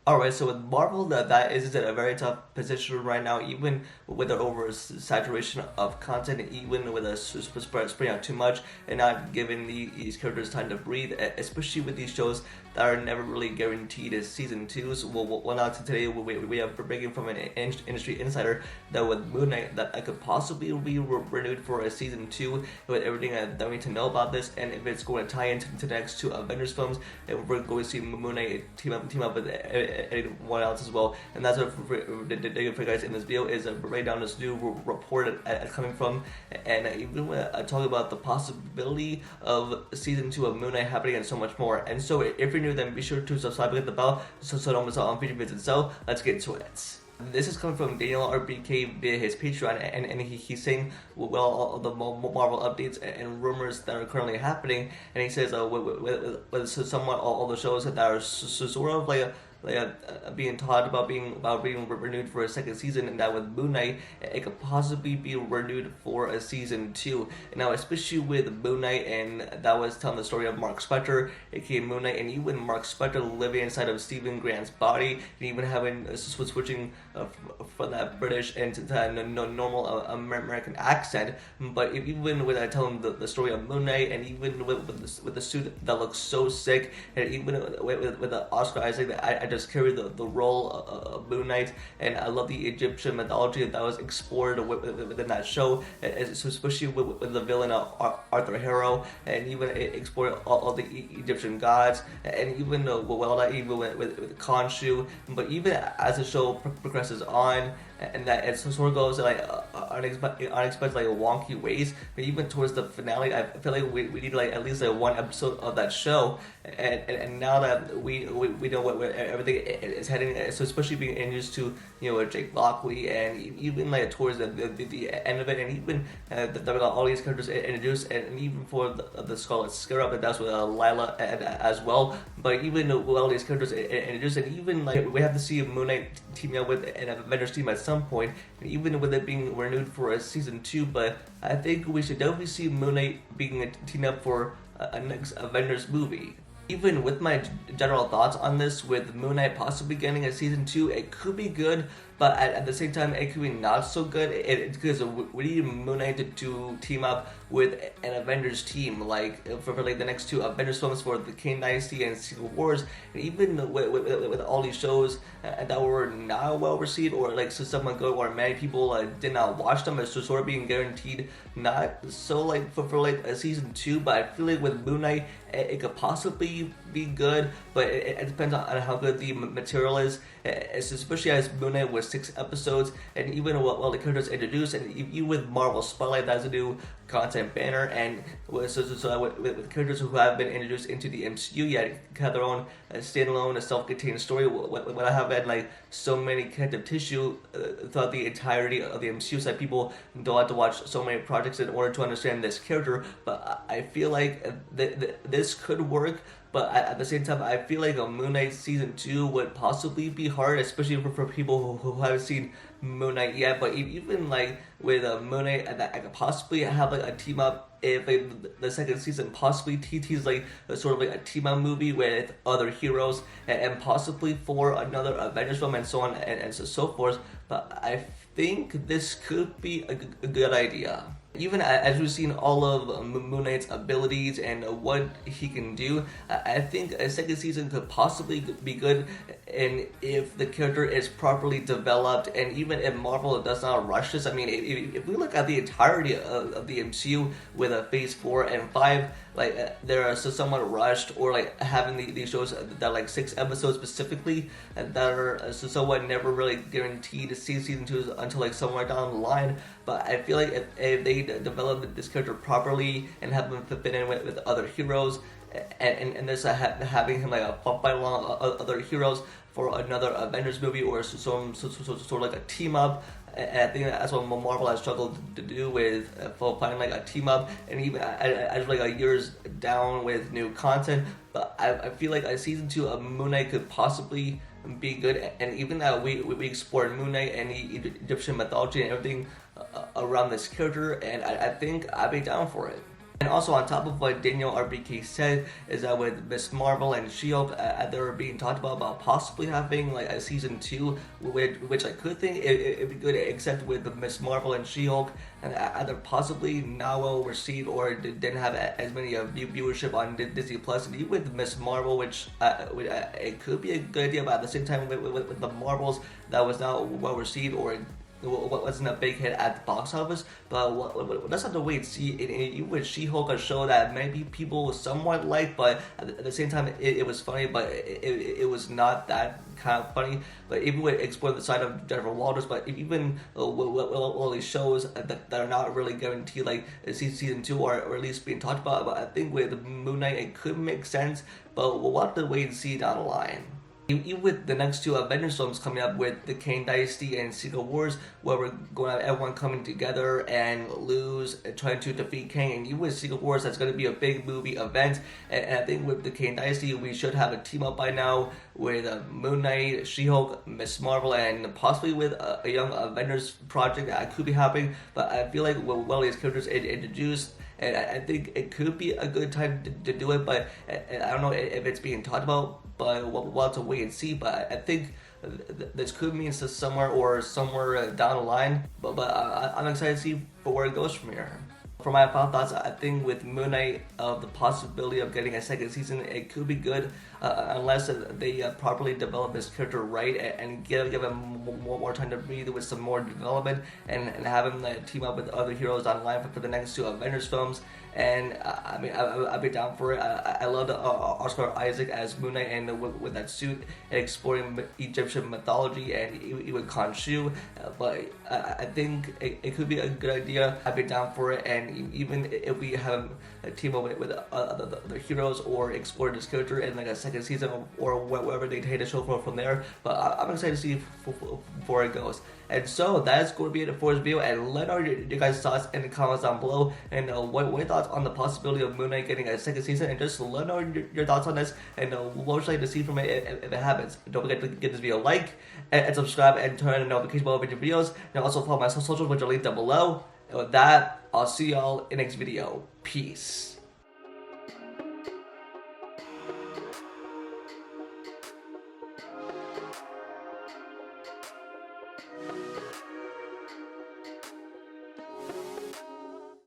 Alright, so with Marvel, that is in a very tough position right now, even with the oversaturation of content, even with us spreading out too much and not giving these characters time to breathe, especially with these shows that are never really guaranteed as season twos. Well now today we have breaking from an industry insider that with Moon Knight that I could possibly be renewed for a season two with everything that we need to know about this, and if it's going to tie into the next two Avengers films, and we're going to see Moon Knight team up with anyone else as well. And that's what for guys in this video is break down this new report coming from, and even talk about the possibility of season 2 of Moon Knight happening and so much more. And so if you're new, then be sure to subscribe and hit the bell so don't miss out on future videos. So let's get to it. This is coming from Daniel RBK via his Patreon, and he's saying, well, all the Marvel updates and rumors that are currently happening, and he says, with somewhat all the shows that are sort of being taught about being renewed for a second season, and that with Moon Knight it could possibly be renewed for a season 2. Now, especially with Moon Knight, and that was telling the story of Mark Spector, aka Moon Knight, and even Mark Spector living inside of Stephen Grant's body, and even having switching from that British and to that normal American accent. But even with telling the story of Moon Knight, and even with the suit that looks so sick, and even with the Oscar Isaac, I just carry the role of Moon Knight, and I love the Egyptian mythology that was explored within that show, especially with the villain Arthur Harrow, and even explored all the Egyptian gods, and even even with Khonshu. But even as the show progresses on, and that it sort of goes like unexpected like wonky ways, but even towards the finale, I feel like we need like at least like one episode of that show, and now that we know where everything is heading, so especially being introduced to Jake Lockley, and even like towards the end of it, and even that we got all these characters introduced, and even for the Scarlet Scarab, and that's with Lila as well. But even with all these characters introduced, and even like we have to see Moon Knight teaming up with an Avengers team at some point, and even with it being renewed for a season 2. But I think we should definitely see Moon Knight being teamed up for a next Avengers movie. Even with my general thoughts on this, with Moon Knight possibly getting a season 2, it could be good, but at the same time, it could be not so good. Because we need Moon Knight to team up with an Avengers team, like for like the next two Avengers films for the Kang Dynasty and Secret Wars, and even with all these shows that were not well received, or like so someone good, or many people did not watch them, it's just sort of being guaranteed not so like for like a season 2. But I feel like with Moon Knight, it could possibly be good, but it depends on how good the material is. Especially as Moon Knight was 6 episodes, and even while the characters introduced, and even with Marvel Spotlight, that's a new content banner, and with characters who have been introduced into the MCU, yet have their own standalone, self-contained story. When I have had like so many connective tissue throughout the entirety of the MCU, so that people don't have to watch so many projects in order to understand this character. But I feel like this could work. But at the same time, I feel like a Moon Knight season 2 would possibly be hard, especially for people who haven't seen Moon Knight yet. But even like with Moon Knight, I could possibly have like a team up if like, the second season possibly teases like a sort of like a team up movie with other heroes, and possibly for another Avengers film, and so on and so forth. But I think this could be a good idea. Even as we've seen all of Moon Knight's abilities and what he can do, I think a second season could possibly be good, and if the character is properly developed, and even if Marvel does not rush this. I mean, if we look at the entirety of the MCU with a Phase 4 and 5, like they are somewhat rushed, or like having these shows that are like 6 episodes specifically that are somewhat never really guaranteed to see season 2 until like somewhere down the line. But I feel like if they develop this character properly and have him fit in with other heroes, and this having him like a fight along other heroes for another Avengers movie, or some sort of like a team up. And I think that's what Marvel has struggled to do with finding like a team up, and even as like a years down with new content. But I feel like a season 2 of Moon Knight could possibly be good, and even that we explore Moon Knight and the Egyptian mythology and everything around this character, and I think I'd be down for it. And also on top of what Daniel RBK said is that with Miss Marvel and She-Hulk, they're being talked about possibly having like a season 2, which I could think it'd be good, except with Miss Marvel and She-Hulk, and either possibly not well received or didn't have as many viewership on Disney Plus. And even with Miss Marvel, which it could be a good idea, but at the same time with the Marvels that was not well received or wasn't a big hit at the box office, but let's have to wait and see. Even with She-Hulk, a show that maybe people somewhat like, but at the same time it was funny, but it was not that kind of funny. But even with exploring the side of Jennifer Walters, but even all these shows that are not really guaranteed like season 2 or at least being talked about, but I think with Moon Knight it could make sense, but we'll have to wait and see down the line. Even with the next 2 Avengers films coming up with the Kang Dynasty and Secret Wars, where we're going to have everyone coming together and lose, trying to defeat Kang, and even with Secret Wars, that's going to be a big movie event. And I think with the Kang Dynasty, we should have a team up by now with Moon Knight, She-Hulk, Miss Marvel, and possibly with a young Avengers project that could be happening. But I feel like with all these characters introduced, and I think it could be a good time to do it, but I don't know if it's being talked about, but we'll have to wait and see. But I think this could mean somewhere down the line, but I'm excited to see where it goes from here. For my final thoughts, I think with Moon Knight, the possibility of getting a second season, it could be good, unless they properly develop this character right and give him more time to breathe with some more development, and have him team up with other heroes online for the next 2 Avengers films. And I mean, I'd be down for it. I love Oscar Isaac as Moon Knight, and with that suit and exploring Egyptian mythology and even Khonshu. But I think it could be a good idea. I'd be down for it. And even if we have a team up with the heroes or explore this character in like a second season or wherever they take the show from there. But I'm excited to see where it goes. And so that's going to be it for this video, and let know your guys' thoughts in the comments down below, and what your thoughts on the possibility of Moon Knight getting a second season, and just let know your thoughts on this, and what would you like to see from it if it happens. Don't forget to give this video a like, and subscribe, and turn on the notification bell for future videos, and also follow my socials, which are linked down below. And with that, I'll see y'all in the next video. Peace.